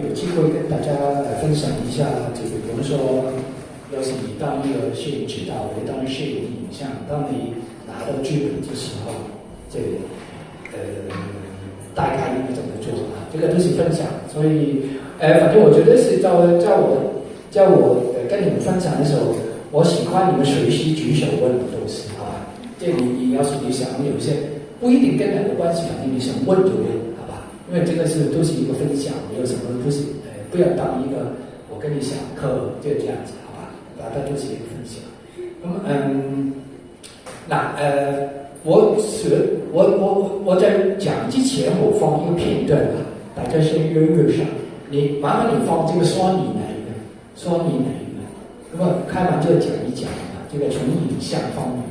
有机会跟大家分享一下这个，比如说，要是你当一个摄影指导，或者当摄影影像，当你拿到剧本的时候，这个大概应该怎么做啊？这个都是分享，所以反正我觉得是叫我跟你们分享的时候，我喜欢你们随时举手问我都是啊。这你要是你想有些不一定跟人有关系，反正你想问就问，好吧？因为这个都是一个分享，没有什么不是不要当一个我跟你讲课就这样子，好吧？大家都是一个分享。那么我在讲之前，我放一个片段啊，大家先约上。你麻烦你放这个双你哪一个？双你哪一个？那么开完就讲一讲啊，这个从影像方面。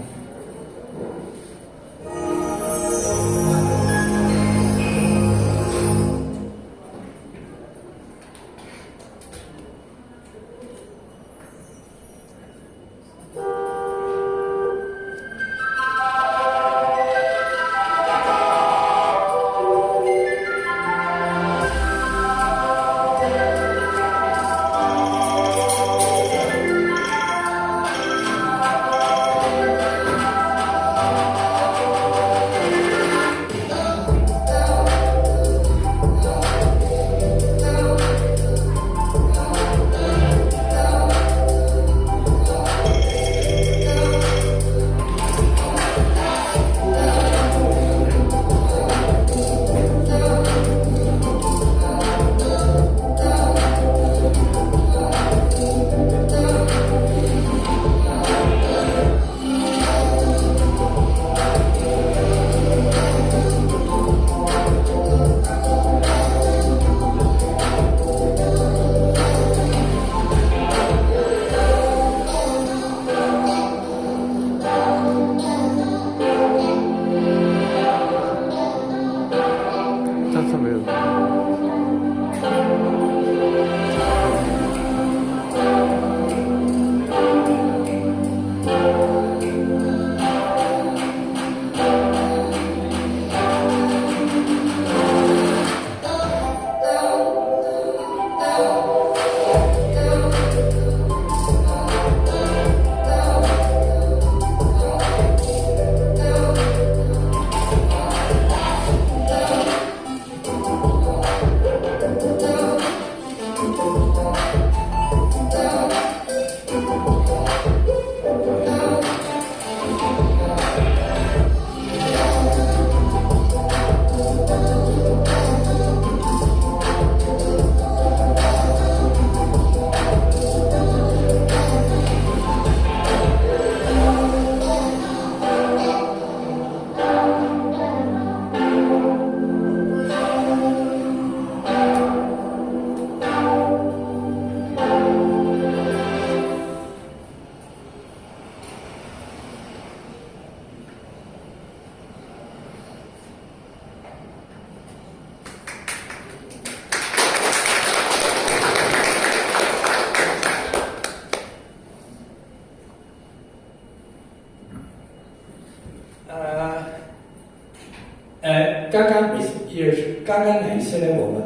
刚刚哪一些呢？我们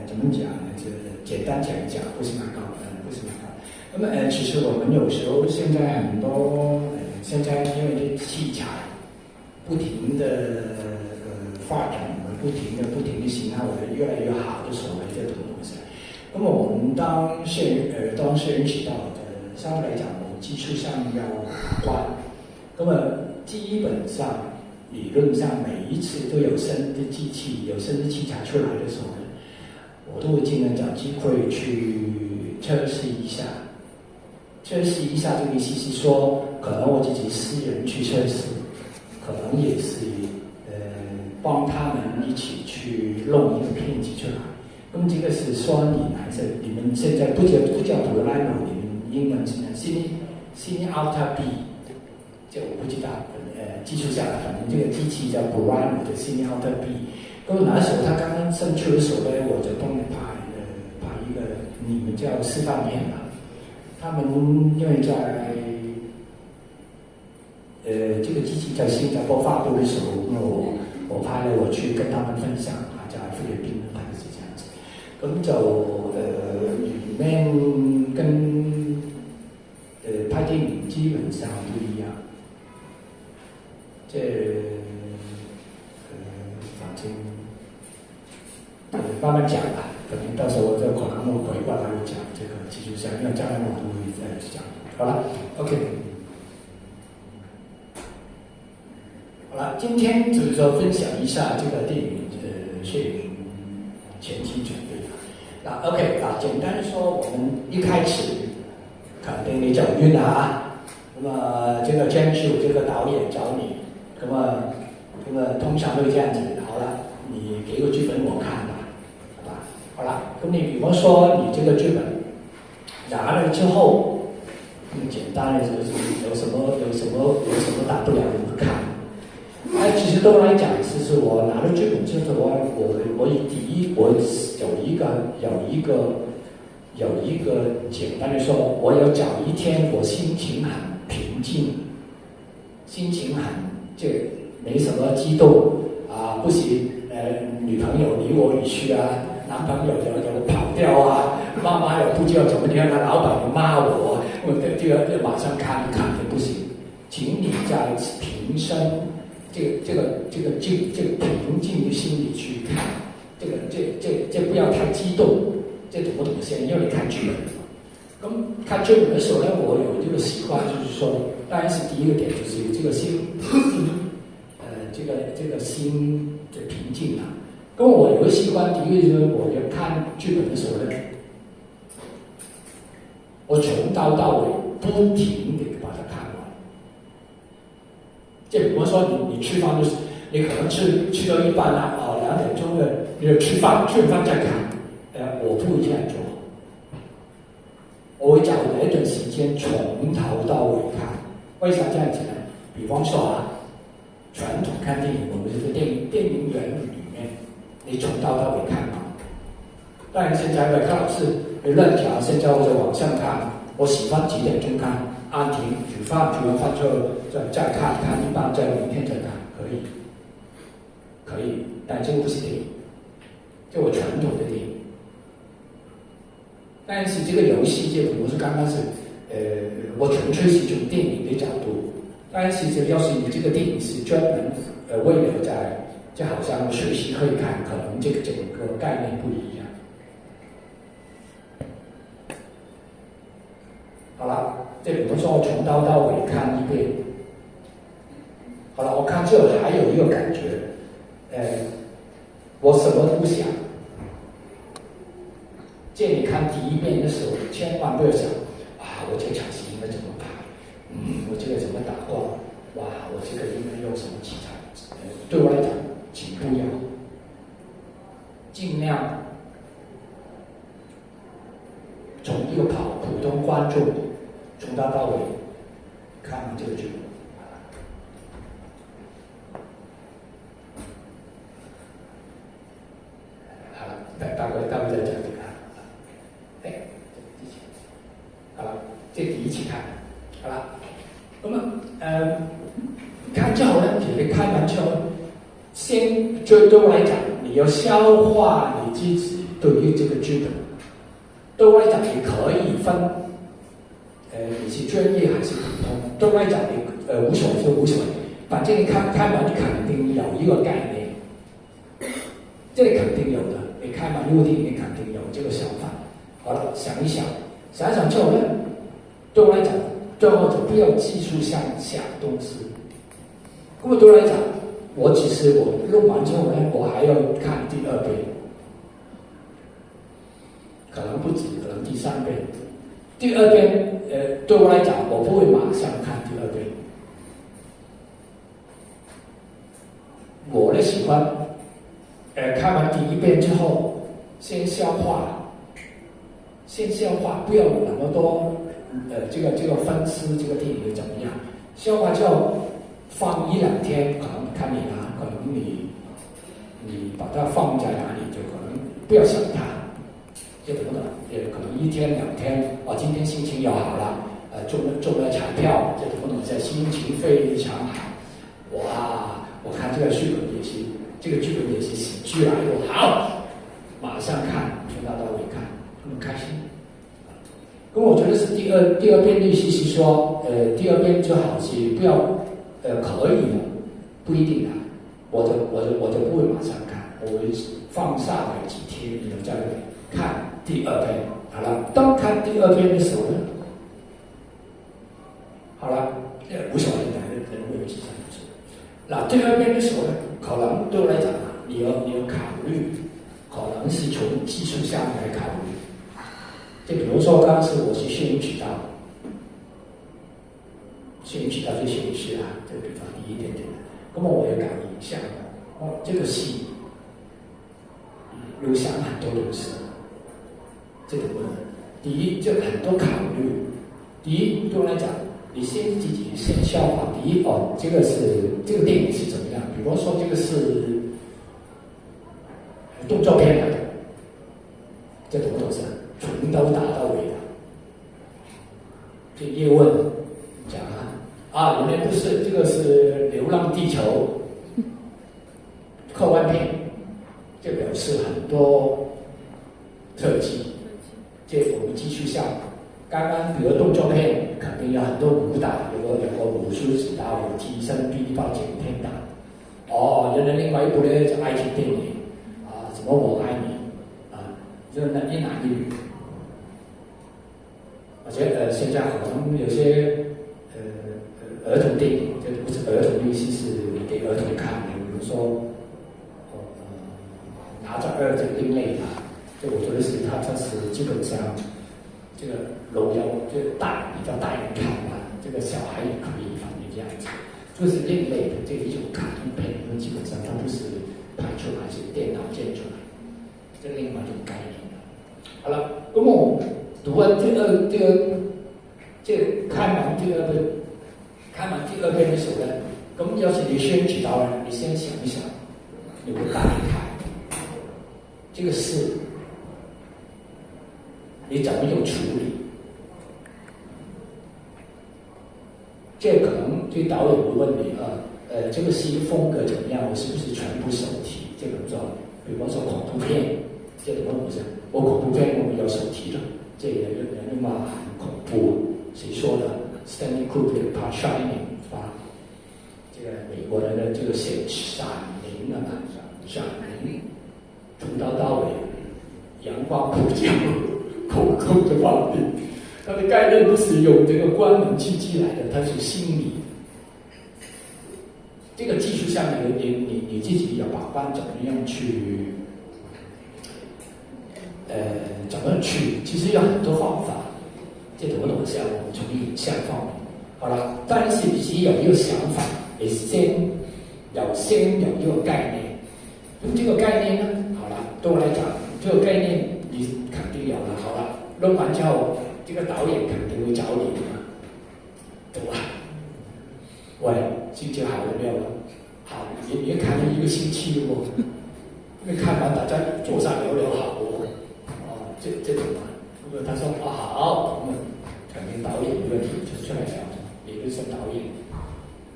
怎么讲呢？就是简单讲一讲，不是蛮高，不是蛮高。那么其实我们有时候现在很多现在因为这器材不停的发展，不停的型号越来越好的时候，这种东西。那么我们当摄影指导的，相对来讲，我们技术上要关。那么基本上。理论上每一次都有新的机器、有新的器材出来的时候呢，我都会尽量找机会去测试一下。测试一下这个意思是说，可能我自己私人去测试，可能也是帮他们一起去弄一个片子出来。那么这个是说你们现在不叫 Burano， 你们英文是 Cine Alta B， 这我不知道。技术下来，反正这个机器叫 Burano 的 Cine Alta B。那么那时候他刚刚生出的时候呢，我就帮你拍一个你们叫示范片吧。他们因为在这个机器在新加坡发布的时候，那我拍了，我去跟他们分享，在菲律宾拍的是这样子。咁就里面跟拍电影基本上不一样。这反正慢慢讲吧，可能到时候这可能我回过来会讲这个技术上，因为将来我都会再讲。好了 ，OK。好了，今天就是说分享一下这个电影摄影前期准备。那 OK 啊，简单说，我们一开始肯定你走运了啊。那么这个监制这个导演找你，那么通常会这样子。好了，你给个剧本我看吧，好吧？好了，咁你比方说你这个剧本拿了之后，简单的就是有什么大不了的不看。其实对我来讲，是我拿了剧本之后，我第一，我有一个简单的说，我要找一天我心情很平静，心情很就没什么激动啊，不行，女朋友离我而去啊，男朋友有跑掉啊，妈妈也不知道怎么样，老板又骂我，我这个马上看一看也不行，请你在平生。这个平静的心理去看，这不要太激动，这怎么先？因为你看剧本，咁看剧本的时候呢，我有这个习惯，就是说，当然是第一个点就是这个心，这个心的平静啊。咁我有个习惯，第一个就是我要看剧本的时候呢，我从头到尾不停的把它看完。就比如说你吃饭就是你可能吃到一半啊，2点钟的你就吃完饭再看，我不会这样做，我会找一段时间从头到尾看。为啥这样子呢？比方说啊，传统看电影，我们这个电影院里面，你从头到尾看嘛。当然现在的看老师你乱讲，现在我在网上看，我喜欢几点钟看。按停煮完饭之后再看一半，再明天再看，可以，但这个不是电影，这我传统的电影。但是这个游戏就比如说刚刚是我纯粹是从电影的角度，但是要是你这个电影是专门为了就好像随时可以看，可能这个整个概念不一样。好了。这比如说我从头到尾看一遍，好了，我看之后还有一个感觉，我什么都不想。建议看第一遍的时候，千万不要想，我这场戏应该怎么拍，我这个怎么打光，我这个应该用什么器材，对我来讲，请不要，尽量从一个普通观众。从头到尾看完这个剧本，好了，大概再讲给他。好了，这第一期看，好了，那么看之后呢，你看完之后，先对我来讲，你要消化你自己对于这个剧本。对我来讲，你可以分。你是专业还是普通？对我来讲，你无所谓就无所谓，反正你看完，你肯定有一个概念，这里肯定有的。你看完这部电影，你肯定有这个想法。好了，想一想之后呢，对我来讲，最后就不要技术上想东西。那么对我来讲，我弄完之后呢，我还要看第2遍，可能不止，可能第3遍。第2遍，对我来讲，我不会马上看第2遍。我呢喜欢，看完第1遍之后，先消化，不要有那么多，这个分析这个电影怎么样。消化之后，放1-2天，可能看你可能你把它放在哪里，就可能不要想它。这等等，可能1天2天，今天心情又好了，中了彩票，这等等，这心情非常好，我看这个剧本也是喜剧来的，好，马上看，从头到觉得是第二遍律师是说，第二遍就好是不要，可以的，不一定啊。我就不会马上看，我会放下来几天，然后再看第二遍。好了，当看第二遍的时候呢，好了，不晓得哪个人会有几三次。那第二遍的时候呢，可能对我来讲啊，你要考虑，可能是从技术上来考虑。就比如说，当时我是摄影指导，摄影指导就摄影师啊，这个比方低一点点的。那么我要搞影像的，这个戏有想很多东西，这个不能。第一，就很多考虑。第一，对我来讲，你先自己先消化。第一，这个电影是怎么样？比方说，这个是动作片来的，这怎么回事？从头打到尾的。这叶问讲原来不是，这个是《流浪地球》科幻片，这表示很多特技。这我们继续下。刚刚比如动作片，肯定有很多武打，有个武术指导，有提升臂力、景天打。原来另外一部呢就爱情电影什么我爱你就是一男一女。而且现在好像有些儿童电影，这不是儿童律师，是给儿童看的，比如说拿着2这个另类的，这我觉得是它是基本上这个荣耀，就比较大人看嘛，这个小孩也可以反正这样子，就是另类的这一种卡通片，因为基本上它不是拍出来，是电脑建出来，这另外一种概念。好了，那么我读完看完第二遍的时候呢，咁要是你先知道呢，你先想一想，你会大概这个事，你怎么有处理？这可能对导演会问你这个戏风格怎么样？我是不是全部手提？这个做，比方说恐怖片，这怎么回事？我恐怖片我们有手提了，这个人嘛很恐怖，谁说的 ？Stanley Kubrick 拍《Shining》吧，这个美国人的这个写闪灵从头到尾，阳光普照，空空的房顶，它的概念不是用这个关门器具来的，它是心理。这个技术上你自己要把关，怎么样去？怎么去？其实有很多方法，这怎么东西啊？我们从影像方面，好了，但是只有一个想法，你先有一个概念。这个概念呢，好了，对我来讲，这个概念你肯定有了。好了，弄完之后，这个导演肯定会找你的嘛，对吧？喂，心情好了没有？好，也看了1个星期哦。因为看完大家坐下聊聊好这种嘛。如果他说好，我们肯定导演有问题就出来聊，也就是导演。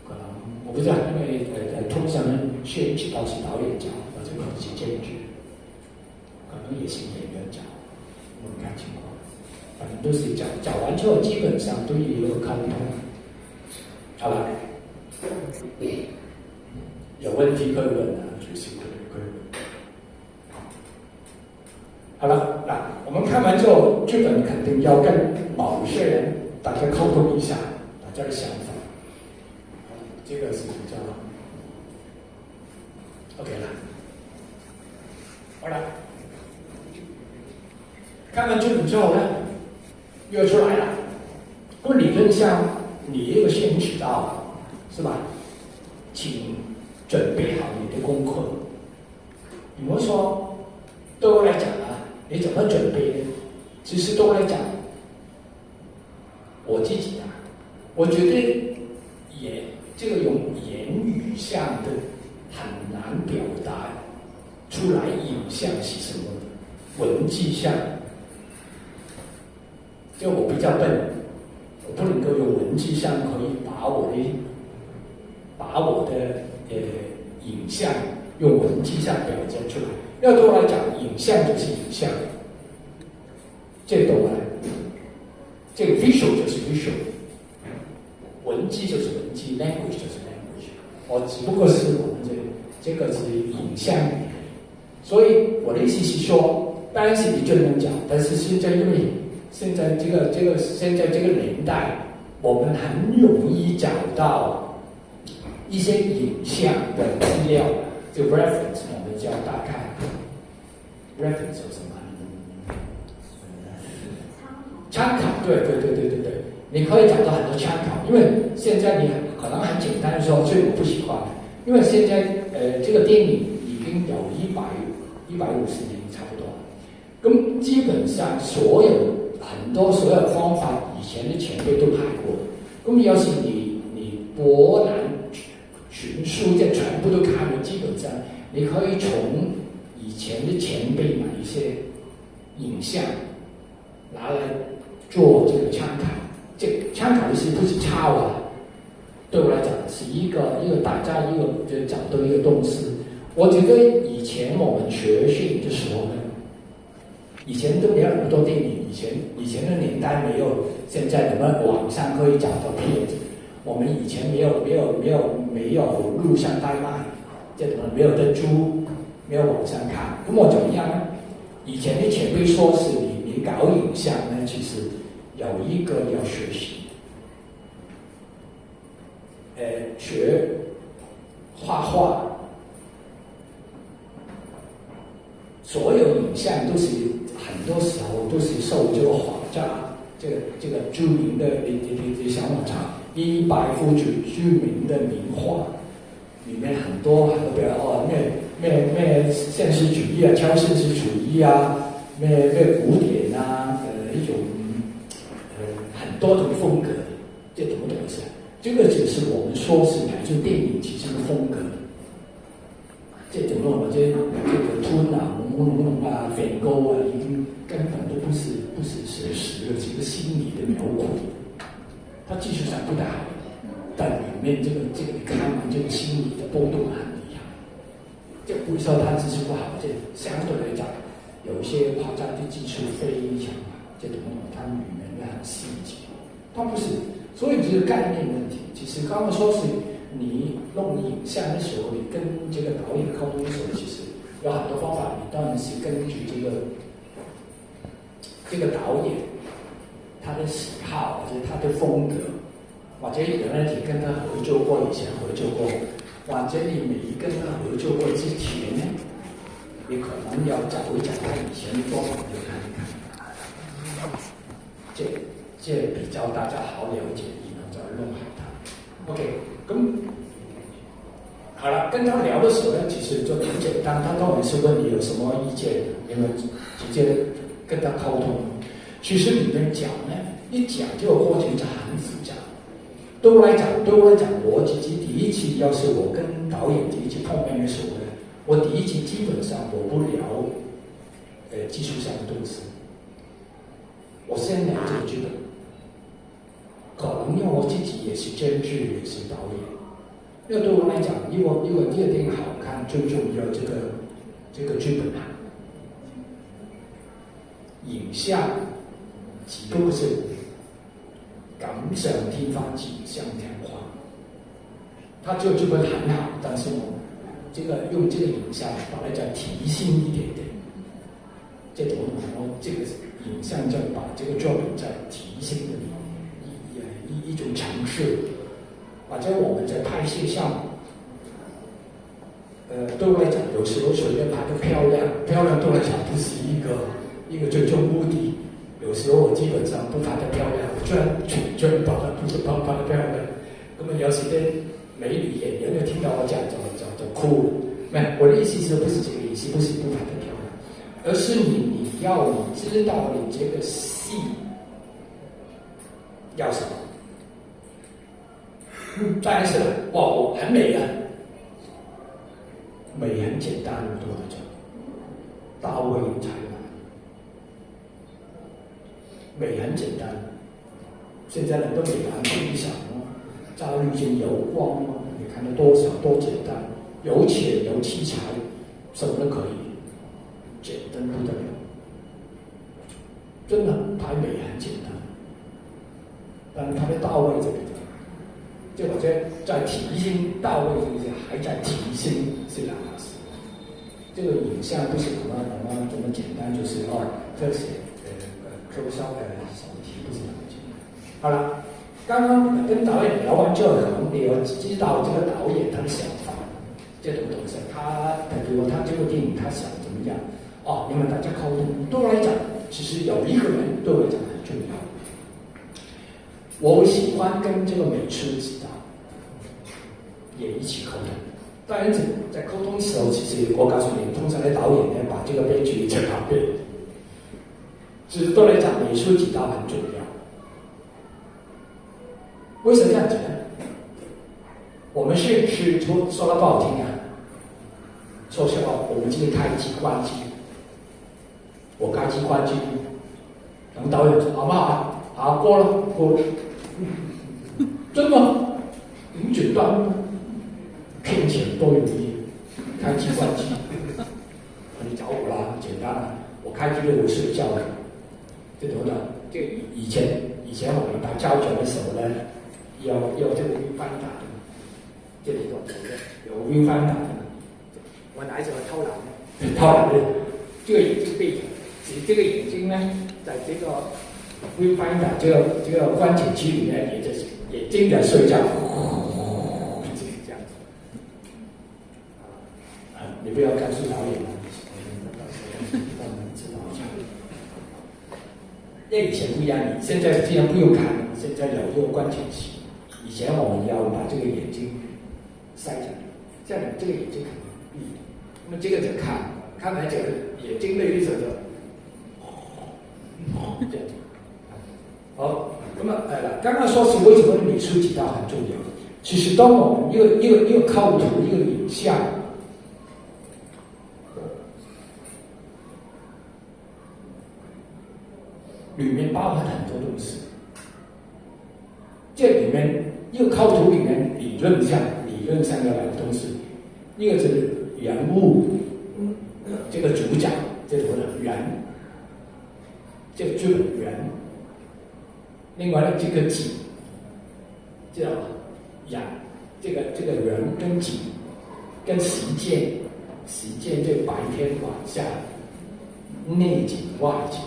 可能我不知道，因为通常摄影指导是导演讲，或者可能是监制，可能也是演员讲，我们看情况。反正都是讲完之后，基本上都有一个沟通。好了，有问题可以问随时可以问。好了，那我们看完之后，剧本肯定要跟某些人大家沟通一下，大家的想法。这个是比较 OK 了。好了，看完剧本之后呢，约出来了。那么理论上，你一个摄影指导是吧？请准备好你的功课。比如说，对我来讲你怎么准备呢？其实对我来讲，我自己我觉得这个用言语上的很难表达出来，影像是什么的，文字上，就我比较笨，我不能够用文字上可以把我的影像用文字上表现出来。要对我来讲，影像就是影像，这懂吗？这个 visual 就是 visual， 文字就是文字 ，language 就是 language。我只不过是我们这个是影像语言，所以我的意思是说，当然是你就能讲，但是现在因为现在这个年代，我们很容易找到一些影像的资料，就 reference， 我们叫大概 reference 有什么？参考，对，你可以找到很多参考，因为现在你可能很简单的说，所以我不喜欢，因为现在这个电影已经有150年差不多，咁基本上所有方法，以前的前辈都拍过，咁要是你博览群书，这全部都看了，基本上你可以从以前的前辈买一些影像拿来做这个参考，这个参考的是不是抄啊？对我来讲是一个大家就找到一个东西。我觉得以前我们学摄影的时候呢，以前都没有那么多电影，以前的年代没有现在我们网上可以找到片子，我们以前没有录像带卖，这种没有得租，没有网上看，咁我怎么样呢？以前的前辈说是你搞影像呢，其实有一个要学习，学画画，所有影像都是很多时候都是受这个画家这个著名的你想我查100幅著名的名画，里面很多比如咩现实主义啊，超现实主义啊，咩古典啊，一种很多种风格，这懂不懂意思？这个只是我们说是乃至电影其实是风格，这种或者这个吞啊、朦啊、粉沟啊，已经根本都不是写实的，是一个心理的描绘，它技术上不大好，但里面这个你看完这个心理的波动很厉害。这不是说他技术不好，这相对来讲，有一些画家的技术非常好，这种他里面的很细节，他不是，所以这个概念问题。其实刚刚说是你弄影像的时候，你跟这个导演沟通的时候，其实有很多方法，你当然是根据这个导演他的喜好或者他的风格，或者原来你跟他合作过，以前合作过。或者你没跟他合作过之前呢，你可能要找一找他以前的作品，去看一看。这比较大家好了解，然后再弄好它。OK， 咁好了，跟他聊的时候呢，其实就很简单，他当然是问你有什么意见，你们直接跟他沟通。其实里面讲呢，一讲这个过程是很复杂。对我来讲，我自己第一期要是我跟导演第一期碰面的时候呢，我第一期基本上我不聊技术上的东西，我先聊这个剧本。可能因为我自己也是监制，也是导演，因为对我来讲，因为这个电影好看，最重要这个剧本啊，影像只不过是感想天发景象天花，它就剧本很好，但是我这个用这个影像把它再提升一点点，这种这个影像就把这个作品再提升的一种尝试，或者我们在拍摄上，对我来讲，有时候随便拍得漂亮对我来讲不是一个最终目的。有时候我基本上不拍得漂亮，我居然把它不是拍得漂亮，那么有时间美女演员就听到我讲就哭了。没，我的意思是不是这个意思？不是不拍得漂亮，而是你知道你这个戏要什么。当然是哇，我很美啊，美很简单，对我来讲，大卫才难。美很简单，现在很多美男不想加滤镜、油光你看到多简单，有钱有器材，什么都可以，简单不得了。真的拍美很简单，但是它的到位就比较难。就我觉得在提升到位这个还在提升是两码事。这个影像不是那么简单，就是这些close up 手提不是那么简单。好了，刚刚跟导演聊完之后，可能你要知道这个导演他的想法，这种东西，比如他这部电影他想怎么样？你们大家沟通，对我来讲，其实有一个人对我来讲很重要。我喜欢跟这个美术指导也一起沟通。当然，在沟通的时候，其实我告诉你，通常的导演呢，把这个编剧整好遍。其实对我来讲，美术指导很重要。为什么这样子呢？我们是说的不好听啊，说实话，我们就是开机关机，我开机关机，然后导演说好不好啊？好，过了。真的很简单，骗钱都容易，开机关机。你找我啦，简单了，我开机我睡觉的，这种的。这以前我们打胶卷的时候呢，要这个用翻打的，这里有用翻打的。我哪一种偷懒呢？偷懒的，这个眼镜背着，这个眼睛呢，在这个用翻打这个关节区里面，也经常睡觉，就是这样子。你不要告诉导演了，让我们知道一下。那以前不一样，你现在既然不用看了，现在有这个关节期。以前我们要把这个眼睛塞起来，这样这个眼睛可能闭。那么这个就看来这个眼睛的绿色的，这样子。好，那么刚刚说是为什么美术指导很重要？其实当我们一个构图，一个影像，里面包含很多东西。这里面一个构图里面理论上有两个东西，一个是人物，这个主角，这个人，这个剧本人。另外呢，这个景，知道吗？这个人跟景，跟实践这白天晚上，内景外景，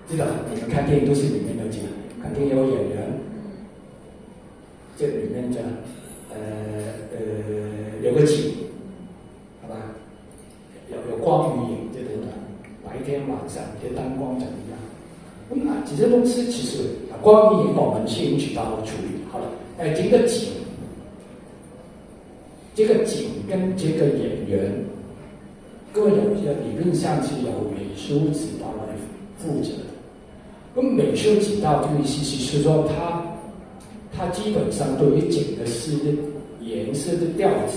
知道？你们看电影都是里面有景，肯定有演员，这里面的有个景，好吧？有光与影这种的，白天晚上这灯光怎么样？这些东西其实光与影我们先指导处理好了。这个景跟这个演员，各位有些理论上是由美术指导来负责的。那么美术指导这个意思是说，他基本上对于整个诗的颜色的调子，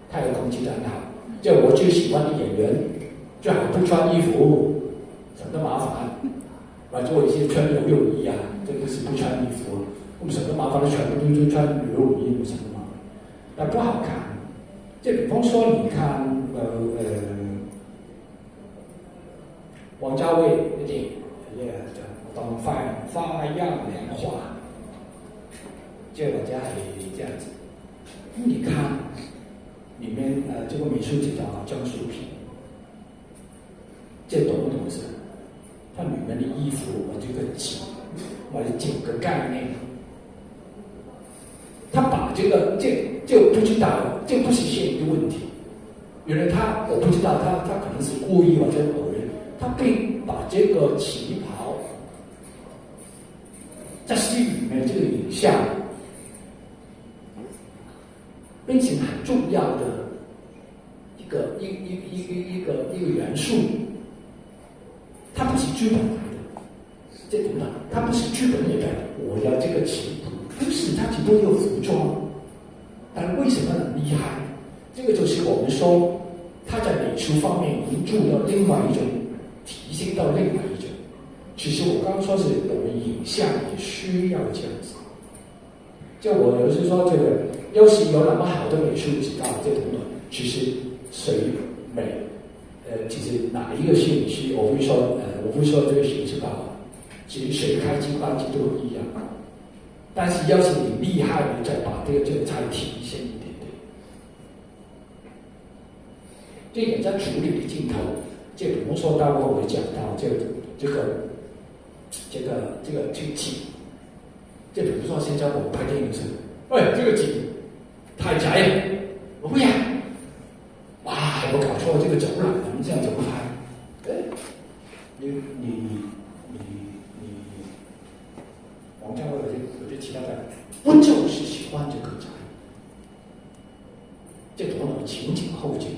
他有控制得很好。就我最喜欢的演员，最好不穿衣服，省得麻烦。做一些穿游泳衣啊，这个是不穿衣服，我们省得麻烦的全部都穿游泳衣，不省得麻烦，但不好看。就比方说，你看王家卫的电影，叫《花样年华》，这个家里这样子，你看里面这个美术指导江淑萍，这懂不懂事？它里面的衣服，这个景，的整个概念，他把这不知道，这不是现一个问题。原来我不知道他可能是故意或者偶然，他并把这个旗袍在戏里面这个影像变成很重要的一个元素。它不是剧本来的，这种的，它不是剧本里面我要这个旗袍，不是，它只不过有服装。但为什么很厉害？这个就是我们说，它在美术方面已经做到另外一种，提升到另外一种。其实我刚刚说是我们影像也需要这样子。就我有时说，这个要是有那么好的美术指导这种的，其实谁美？其实哪一个摄影师，我不会说这个摄影师不好，其实谁开机关机都一样。但是要是你厉害，你再把这个再提升一点点。这点在处理的镜头，就比如说待会我会讲到这个剧情，就比如说现在我拍电影是，这个景太窄了，我不要。哇，我搞错这个走廊，咱们这样怎么拍？你王家卫有些其他的，我就是喜欢这个窄，这头脑前景后景。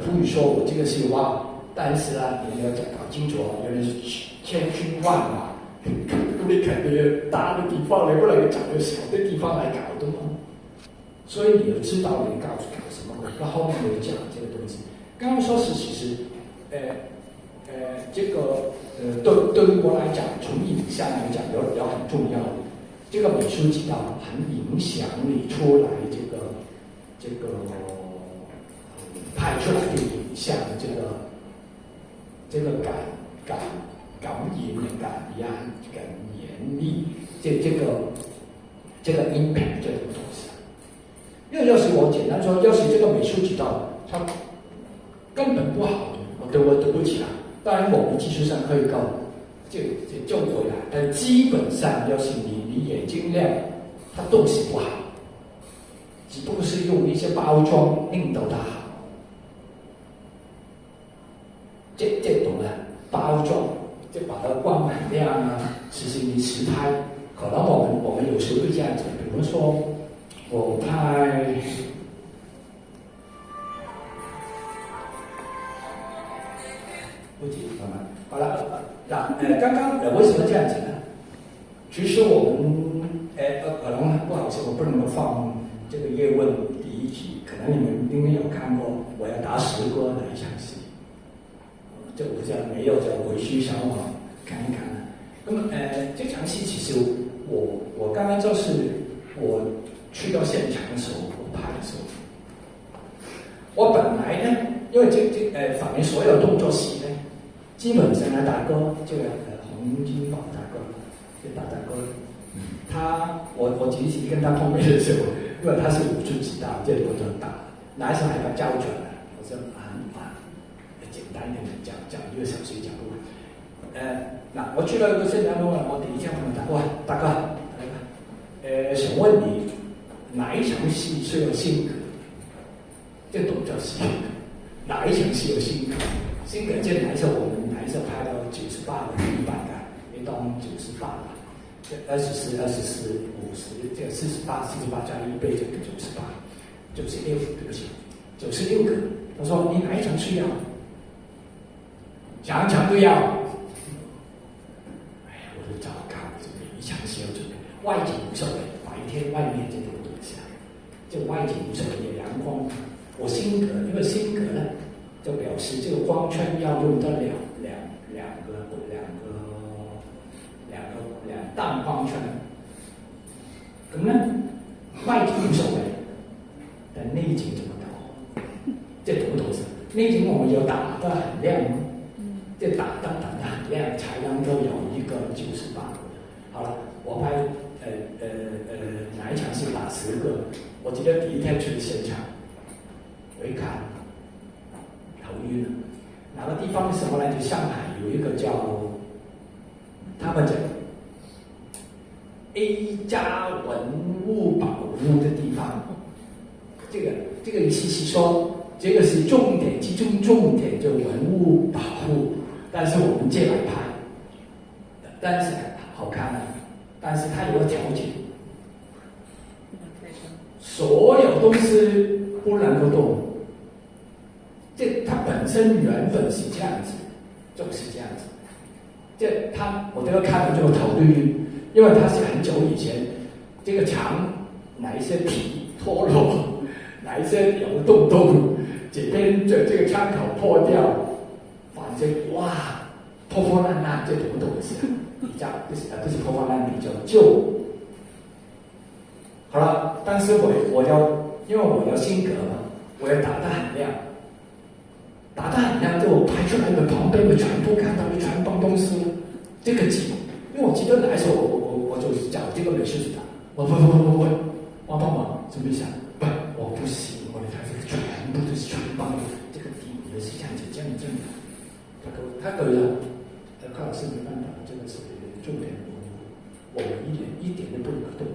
不予说我这个是挖，但是啊，你要搞清楚啊，原来是千军万马，不能肯定大的地方来，不能找个小的地方来搞的吗？所以你要知道你搞什么，那后面有讲这个东西。刚刚说是其实，这个对于我来讲，从影像来讲有很重要的，这个美术指导很影响你出来这个拍出来的影像，这个感言力，这个impact这种东西。因为要是我简单说，要是这个美术指导它根本不好，我对不起啦。当然我们技术上可以够就回来，但基本上要是你眼睛亮，它东西不好，只不过是用一些包装令到它好。这懂了，包装就把它光很亮啊，其实你实拍，可能我们有时候会这样子，比如说我拍。好了，刚刚为什么这样子呢？其实我们可能不好意思，我不能够放这个叶问第一集，可能你们应该有看过，我要打10个的一场戏。这我不知道没有，就回去上网看一看。那么这场戏其实我刚刚就是我去到现场的时候，我拍的时候，我本来呢，因为反映所有动作戏呢。基本上呢，大哥这个洪金宝大哥，这大哥，我其实跟他碰面的时候，因为他是武术指导，这里我就打，那时候还把教准了，我说简单一点讲1个小时讲不完。那我去了一个现场中，我第一天问他，大哥，想问你哪一场戏是有性格？这动作戏，哪一场戏有性格？性格这来说我们来说拍到98的100个，一当98吧，这24、50，这48加1倍这个98，96，对不起，96个。他说你哪一场需要？场场都要。我就糟糕，这每一场戏要准备，外景无所谓，白天外面这个东西啊，这外景无所谓，阳光，我心格，因为心格呢。就表示这个光圈要用到两档光圈，咁呢外景无所谓，但内景怎么搞？这懂不懂？内景我们有打得很亮，这打得很亮，才能够有一个98个。好了，我拍哪一场是打10个？我记得第一天去现场，我一看。头晕了，哪个地方什么来着？上海有一个叫他们讲 A 加文物保护的地方，这个意思是说，这个是重点，其中重点就文物保护，但是我们借来拍，但是好看啊，但是它有个条件，所有东西不能够动。它本身原本是这样子，就是这样子。我这个看了就头晕，因为它是很久以前，这个墙哪一些皮脱落，哪一些有洞洞，这边这个窗口破掉，反正哇，破烂烂这种东西，比较不是破烂比较旧。好了，但是我要因为我要性格嘛，我要打得很亮。打得很亮，就我拍出来的旁边的全部看到的全部都是这个景，因为我记得来的时候，我就找这个美术指导，我帮忙准备一下，不，我不行，我的台词全部都是全帮的，这个题目是这样子，这样的。他可以了，康老师没办法，这个是重点，我们一点都不能动，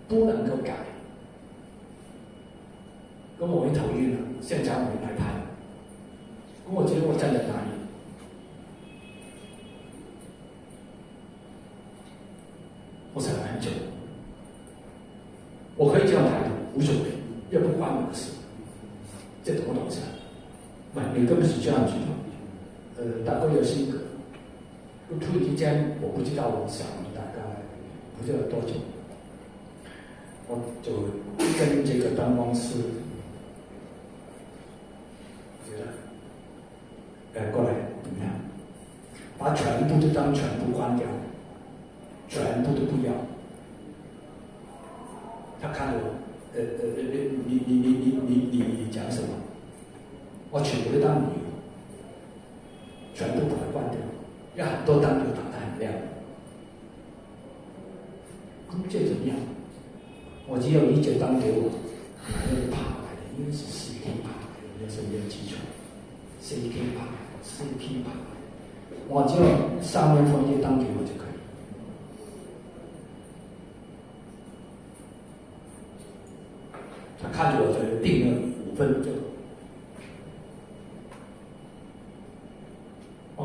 不能够改。跟我们头晕了，现场我们来拍，跟我觉得我站在哪里？我想了很久，我可以这样抬头，无所谓，又不关我的事，这懂不懂事？每个不是这样子的，大概有性格。突然之间，我不知道我想了大概不知道多久，我就跟这个灯光师，过来怎么样？把全部的灯全部关掉，全部都不要。他看我，你讲什么？我全部都当你，全部把它关掉，有很多灯都打得很亮。这怎么样？我只有一节灯给我，那个爬来的，因为是CP爬来的，那时候没有基础，CP爬，CP爬，我只有上面放一些灯给我就可以。他看着我这定了5分就。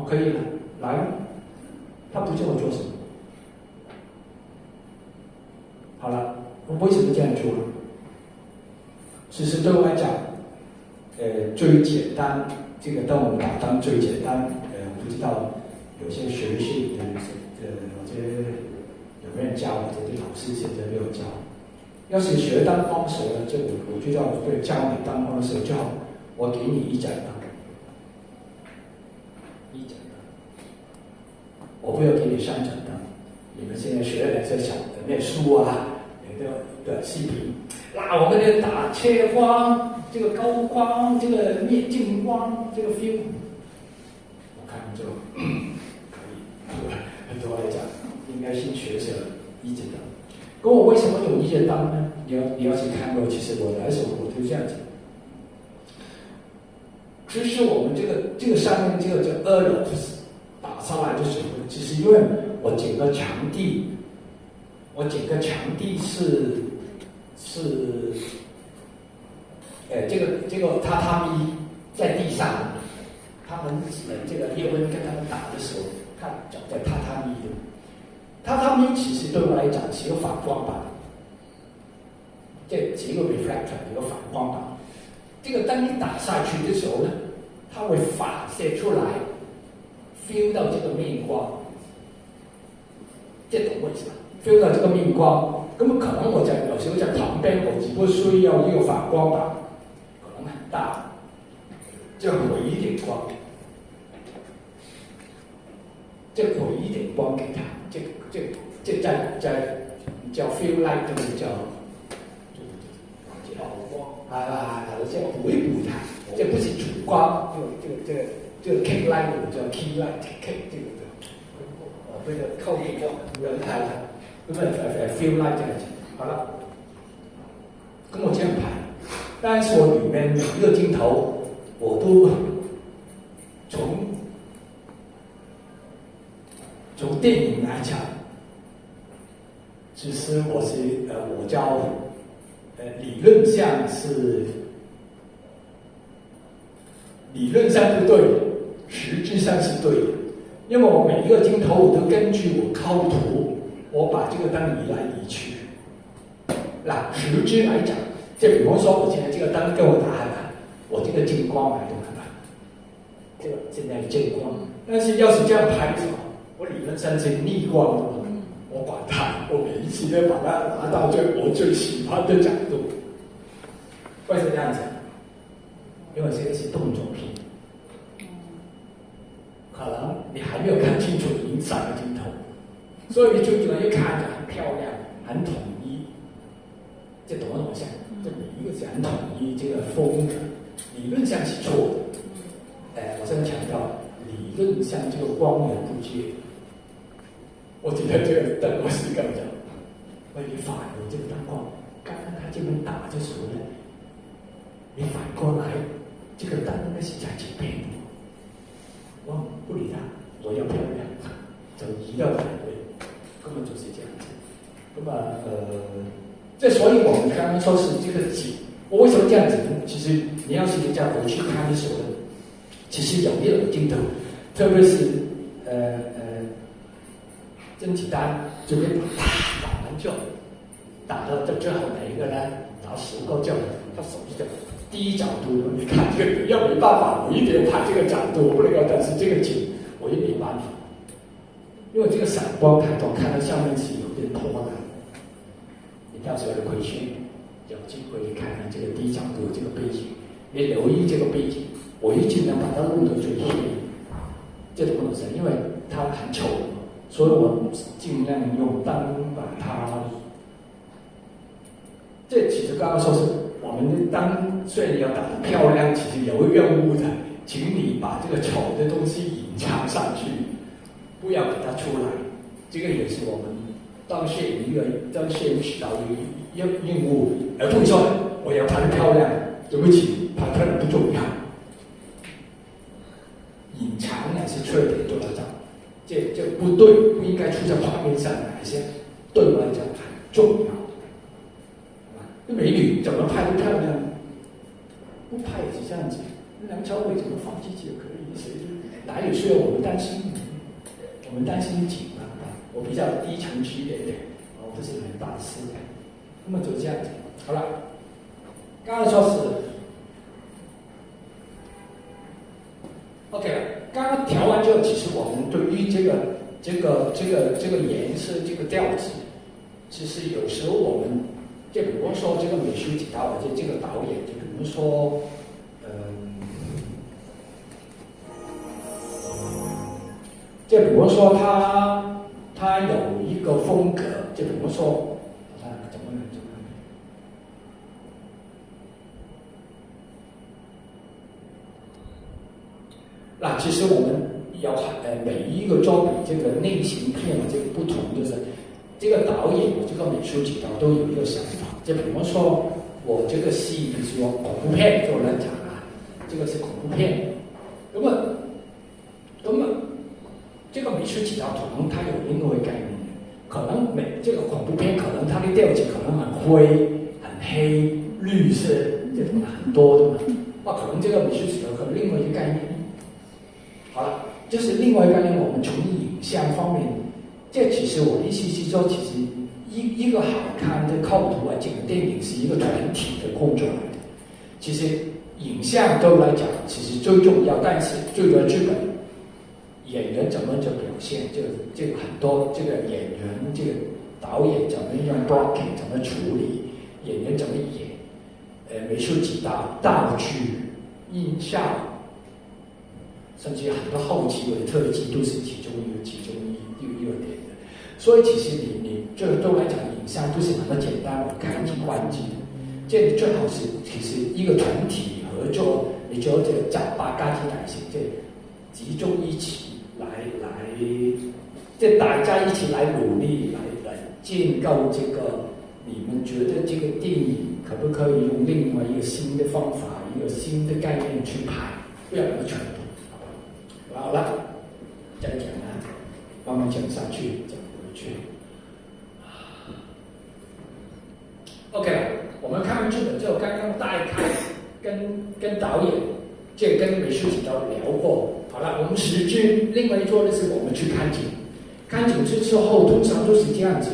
可以了，来了，他不叫我做什么。好了，我为什么这样做呢？其实对我来讲，最简单，这个当我们打灯最简单，我不知道有些学习的，我觉得有没有人教，我觉得老师现在没有教。要是学灯光的时候呢，这我就叫对教你灯光的时候，就好，我给你一盏灯。我不要给你3盏灯，你们现在学的这小的那书啊，那个短视频，那我们的打切光，这个高光，这个灭近光，这个 feel， 我看就可以，对我来讲，应该先学习一盏灯。跟我为什么有一盏灯呢？你要去看过，其实我来的时候我就这样子。其实我们这个上面这个叫2楼。打上来的时候，其实因为我整个墙地是，这个榻榻米在地上，他们这个叶问跟他们打的时候，看脚在榻榻米的，榻榻米其实对我来讲是有反光板，这是一个 reflector 一个反光板，这个灯一打下去的时候呢，它会反射出来。feel 到这个面光，这懂我意思吧 ？feel 到这个面光，咁可能我有時候在旁邊，我只不過需要一個反光板，可能很大，就回一點光，就回一點光給他，這叫 feel light， 這個叫光，即係回補它，這不是主光，這個 kick light 叫 key light kick 這個這個扣電光人睇啦，咁feel light 這樣子，好了，咁我這樣拍，但是我裡面每一個鏡頭我都從電影來講，其實我叫理論上是理論上不對的，實質上是對的。因為我每一個鏡頭我都根據我構圖，我把這個燈移來移去。嗱，實質來講，就比方說我現在這個燈跟我打了，我這個近光來都看到，這個現在近光。但是要是這樣拍的時候，我理論上是逆光的嘛，我把它，我每一次都把它拿到我最喜歡的角度。為什麼這樣子？因為這個是動作片，可能你還沒有看清楚影上的鏡頭，所以你最主要要看着很漂亮、很統一。這懂不懂先？這每一個是很統一，這個風格理論上是錯的。我先強調，理論上這個光源不接，我觉得这个灯光是这样讲，你反而这个灯光，刚刚他这边打的时候呢，你反过来，这个灯应该是在前面的，我不理他，我要漂亮，就移到台位，根本就是这样子。那么这所以我们刚刚说是这个景，我为什么这样子呢？其实你要是人家回去看的时候呢，其实有一个镜头，特别是甄子丹这边打完就打到最后哪一个呢？打10个就他手就第一角度，你看这个要没办法，我一定要拍这个角度，我不能够，但是这个景我也没办法，因为这个闪光太多，看到下面是有点破的。你到时候回去有机会看看这个低角度这个背景，你留意这个背景，我一尽量把它弄得最黑，这种不能因为它很丑。所以我尽量用灯把它，这其实刚刚说是我们的灯虽然要打得漂亮，其实有任务的，请你把这个丑的东西隐藏上去，不要给它出来。这个也是我们当摄影指导的任务，而不是说我要拍得漂亮，对不起，拍漂亮不重要，隐藏哪些缺点都要找。这不对，不应该出在画面上，哪些对我来讲很重要。那美女怎么拍都漂亮，不拍也是这样子。梁朝伟怎么放弃就可以？谁哪有需要我们担心？我们担心景啊，我比较低层区一点，我不是很大师。那么就这样子，好了。刚刚说是 OK 了。刚刚调完之后，其实我们对于这个颜色、这个调子，其实有时候我们，就比如说这个美术指导或者这个导演，就比如说，就比如说他有一个风格，就比如说，怎么？那其实我们要每一个作品，这个类型片这个不同，就是这个导演，我这个美术指导都有一个想法。就比方说，我这个戏，比如说恐怖片，就来讲啊，这个是恐怖片。那么这个美术指导可能它有另外一个概念，可能这个恐怖片可能它的调子可能很灰、很黑、绿色这种很多的嘛。那可能这个美术指导可能另外一个概念。好了，这是另外一个呢。我们从影像方面，这其实我的意思是说，其实一个好看的构图啊，这个电影是一个团体的工作来的。其实影像对我来讲，其实最重要，但是最主要剧本，演员怎么表现，这个很多，这个演员，这个导演怎么样 blocking， 怎么处理，演员怎么演，美术指导、道具、音效。甚至很多后期的特技都是其中一个点的，所以其实你这都来讲，影像不是那么简单的看景关机的，这里最好是其实一个团体合作，你就这找把家庭来行，这集中一起来，这大家一起来努力来建构这个，你们觉得这个电影可不可以用另外一个新的方法，一个新的概念去拍，不要那么全部。好了，再讲啊，慢慢讲上去，讲回去。OK 了，我们看完剧本之后，刚刚大概跟导演，这跟美术指导聊过。好了，我们实际另外一做的是我们去看景，看景之后通常都是这样子，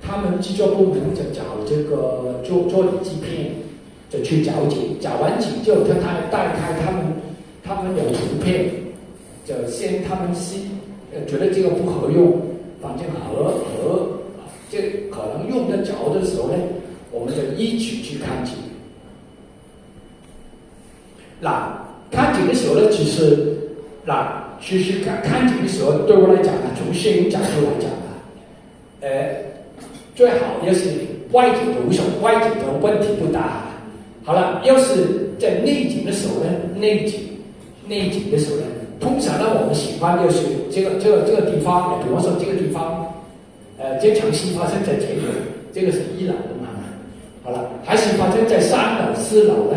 他们制作部门就找这个做底基片，就去找景，找完景之后，他带开他们有图片。就先他们觉得这个不合用，反正这可能用得着的时候呢，我们就一起去看景。那看景的时候呢，其实看景的时候，对我来讲呢，从摄影角度来讲啊，最好要是外景的无所谓，外景的问题不大。好了，要是在内景的时候呢，内景的时候呢。通常呢，我们喜欢就是这个地方，比方说这个地方这场戏发生在这里，这个是1楼的嘛。好了，还是发生在3楼、4楼呢？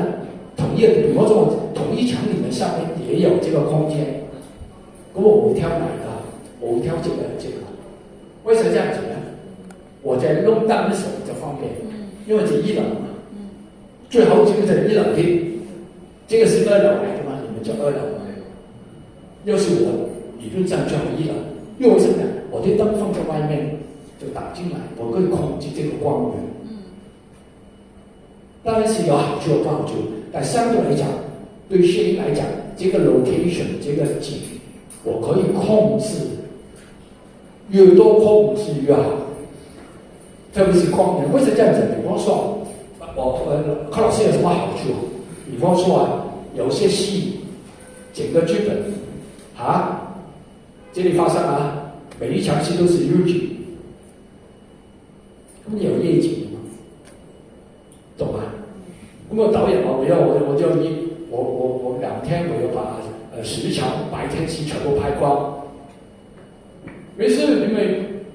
同一个，比方说同一层里面上面也有这个空间，咁我会挑哪个？我会挑这个。为什么这样子呢？我在弄档的时候就方便，因为这1楼嘛，最后这个在1楼的，这个是2楼来的嘛，你们叫2楼嘛。要是我理论上最后1楼，因为什么呢？我的灯放在外面就打进来，我可以控制这个光源。当然是有好处有不好处，但相对来讲，对摄影来讲，这个 location 这个景，我可以控制，越多控制越好。特别是光源，为什么这样子？比方说，柯老师有什么好处？比方说啊，有些戏，整个剧本啊，这里发生啊，每一场戏都是日景，那么有夜景吗？懂吗？那么导演嘛，我就我2天我要把10场白天戏全部拍光。没事，你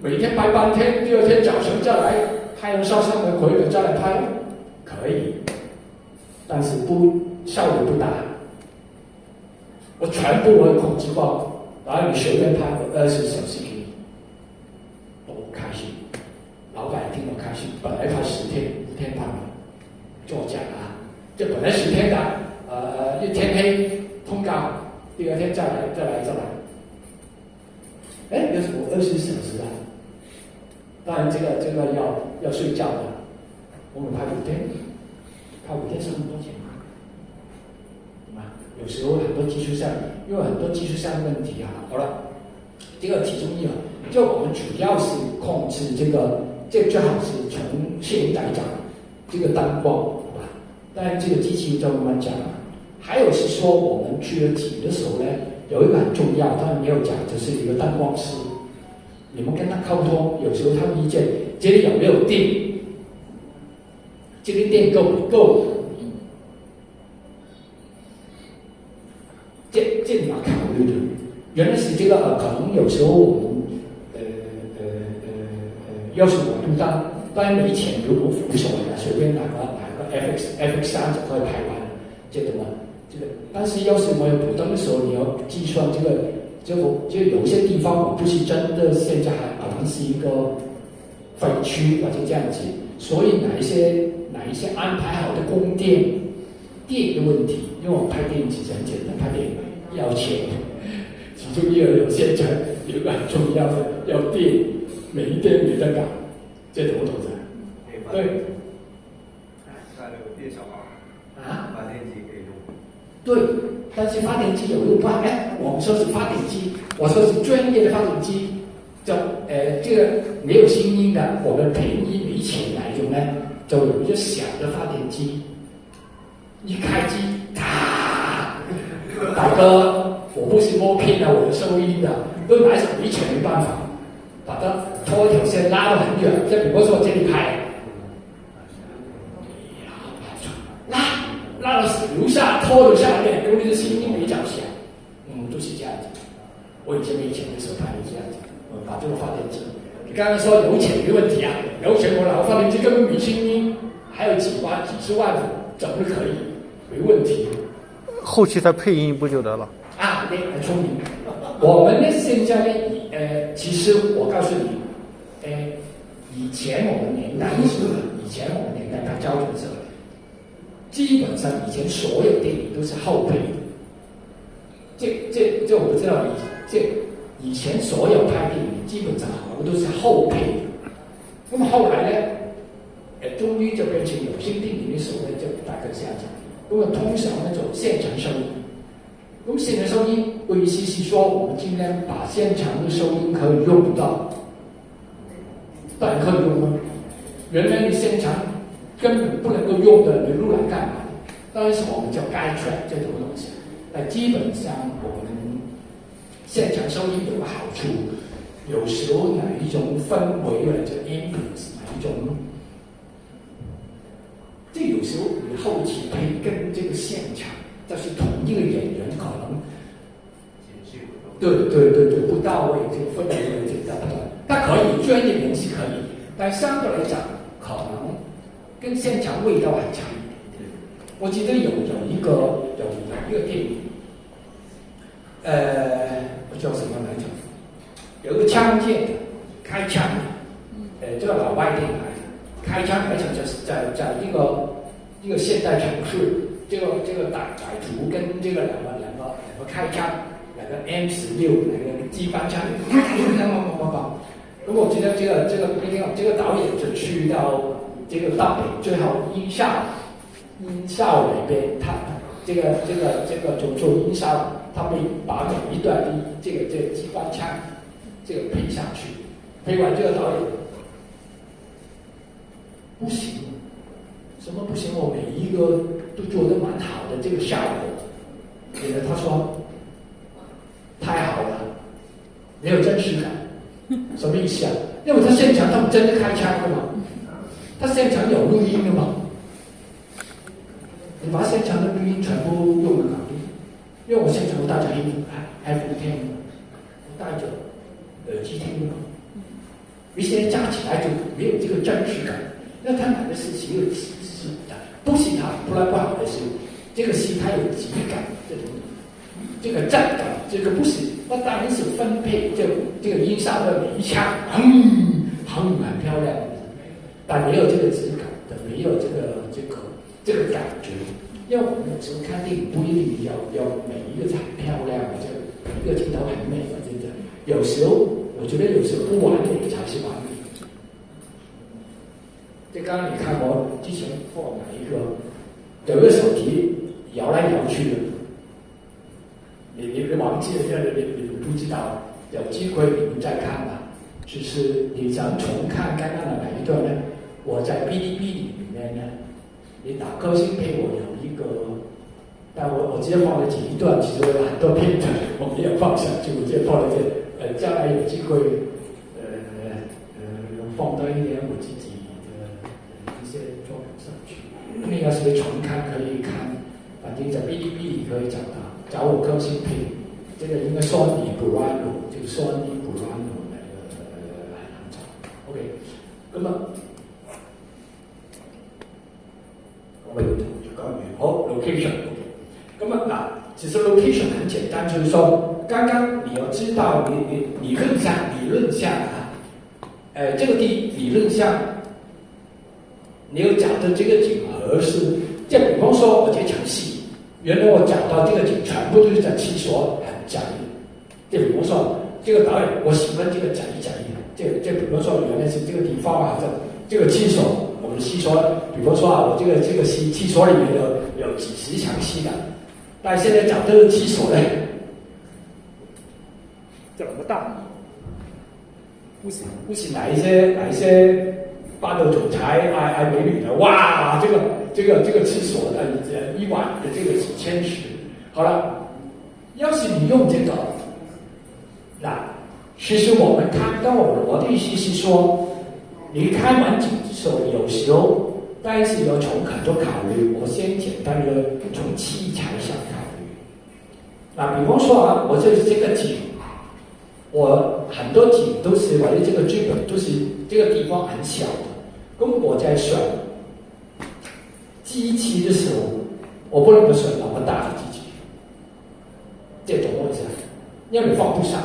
每天拍半天，第2天早晨再来，太阳上升了回来再来拍，可以，但是效率不大。我全部我控制光，然后你随便拍个20小时给你，我不开心。老板听我开心，本来拍10天，1天拍完。作假啊！这本来10天的，一天黑通告，第2天再来。有什么24小时啊？当然这个要睡觉的，我们拍5天，拍5天是很多钱吗？对吧？有时候很多技术上，因为很多技术上的问题啊。好了，这个其中一个，就我们主要是控制这个最好是从摄影来讲。这个灯光，对吧？当然，这个机器就慢慢讲了。还有是说，我们去了景的时候呢，有一个很重要，当然没有讲，就是一个灯光师。你们跟他沟通，有时候他们意见，这里有没有电？这个电够不够？这你要考虑的。原来是这个可能有时候我们要是我们当然没钱，如果无所谓的，随便拿个 FX3就可以拍完，这个嘛，但是要是我有补灯的时候，你要计算就有些地方我不是真的现在还可能是一个废区或者这样子，所以哪一些安排好的供电的问题，因为我拍电影其实很简单，拍电影要钱，其中一个现在有个很重要的要电，每一天你在搞。这懂不懂的？对。那个电小号啊，发电机可以用。对，但是发电机有用吧？我们说是发电机，我说是专业的发电机，这个没有声音的，我们便宜没钱来用呢，就有一个小的发电机，一开机，咔，大哥，我不是摸骗了我的收音的，都买手没钱没办法。把它拖一条线拉得很远，就比如说这里拍，拉到留下拖到下面，因为你的声音没找响，都是这样子。我以前没钱的时候拍的这样子，把这个发电机。你刚刚说有钱没问题啊，有钱我拿发电机根本没声音，还有几十万，怎么可以？没问题。后期再配音不就得了？啊，对，很聪明。我们呢现在呢，其实我告诉你，以前我们年代的时候，它交准时候，基本上以前所有电影都是后配的。这我不知道以前所有拍电影基本上好多都是后配的。那么后来呢，终于就变成有些电影的时候呢，就大概这样讲。那么通常那种现场收音。咁现场收音的意思是说，我们尽量把现场的收音可以用到，当然可以用啊。原来你现场根本不能够用的，你录来干嘛？当然是我们叫该出来这种东西。基本上我们现场收音有个好处，有时候哪一种氛围或者 ambience 哪一种，这有时候你后期可以跟这个现场。但是同一个演员可能，对，不到位，这个氛围这个达不到。他可可以，专业人士可以，但相对来讲，可能跟现场味道很强一点。我记得有一个电影，叫什么来着？有个枪剑的，开枪的，这个老外电影来的，开枪而且就是在一个现代城市，这个歹徒跟这个两个开枪，两个 M16，两个机关枪，那么我记得这个导演就去到这个大北，最后音效那边，他这个做音效，他会把每一段的这个机关枪这个配上去，配完这个导演不行，什么不行？我每一个都做得蛮好的这个效果，他说太好了，没有真实感。什么意思啊？因为他现场他们真的开枪的嘛，他现场有录音的嘛，你把现场的录音全部用了搞定。因为我现场我带着iPhone 听，我带着耳机听嘛，一些加起来就没有这个真实感。那他买的是一个是的，不是他不好的是这个戏它有质感，这个站感，这个不是。那当然是分配这个音效的每一枪，很漂亮，但没有这个质感的，没有这个感觉。因为我们有时候看电影不一定要每一个很漂亮的，这每一个镜头很美的，真的。有时候我觉得有时候不完美才是完美。这刚刚你看我之前放哪一个，有一个手机摇来摇去的。你忘记了，你不知道，有机会你们再看吧。就是你想重看刚刚的哪一段呢？我在哔哩哔哩里面呢，你打歌星配我有一个，但我直接放了几段，其实我有很多片段我没有放下去，我直接放了这，将来有机会，放多一点我自己的一些作品上去。那个是重看可以看，反正在哔哩哔哩可以找到。找我歌星配，这个应该Sony Burano，就是 Sony Burano 那个很难找。OK， 咁啊，我哋就講完好 location。咁啊嗱，其實 location 很簡單，就是說，剛剛你要知道你理論上啊，這個理論上，你要找的這個景合適，即係比方說我這場戲。原来我找到这个景全部都是在厕所很窄，就比如说这个导演我喜欢这个窄窄的，这比如说原来是这个地方啊，这个厕所，我们的厕所，比如说啊，我这个厕所里面有几十墙戏的，但现在找这个厕所呢，这么大，不是哪一些霸道总裁爱美女的，哇，这个厕所的一晚的这个几千尺，好了，要是你用这个，那其实我们看到我的意思是说，你开完景的时候，有时候但是要从很多考虑，我先简单的从器材上考虑。那比方说啊，我这个景，我很多景都是我的这个剧本都是这个地方很小的。咁我在选机器的时候，我不能选那么大的机器，这懂我意思？因为你放不下。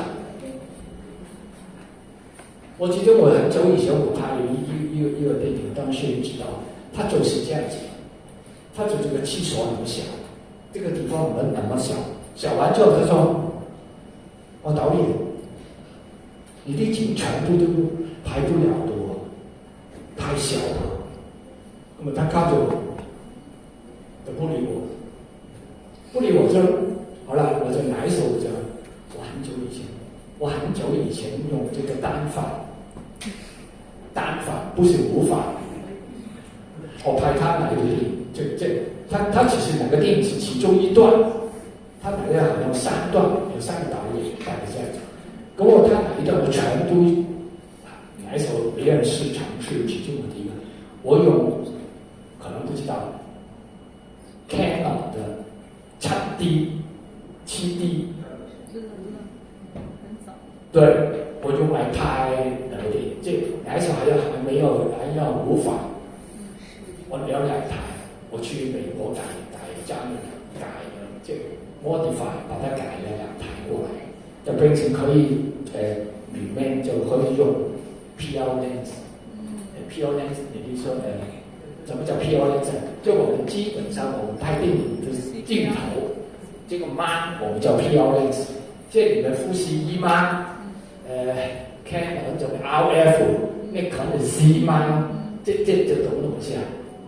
我记得我很久以前我拍了一个电影，当时你知道，它就是这样子，它就这个厕所那么小，这个地方那么小，小完之后他说：“我导演，你的景全部都拍不了的。”太小了，那么他看着我，就不理我就好了，我就拿手就，我很久以前用这个单反不是无反，我拍他哪个电影，他其实哪个电影是其中一段，他哪个好像3段，有3个导演拍的这样子，跟我他哪一段我全都。哪一首别人是尝试其中的一个，我用可能不知道 Canon 的7D 对，我用来拍那个电影，那时候还没有无法，我聊2台，我去美国改加了这个 modify 把它改了2台过来，就变成可以里面就可以用 PL lens。PL lens 也就是说什么叫 PL lens？ 就我们基本上我们拍电影的镜头，这个 man 我们叫 PL lens， 这里面呼吸1 man，Canon 就 RF， 那可能 C man， 这种东西啊。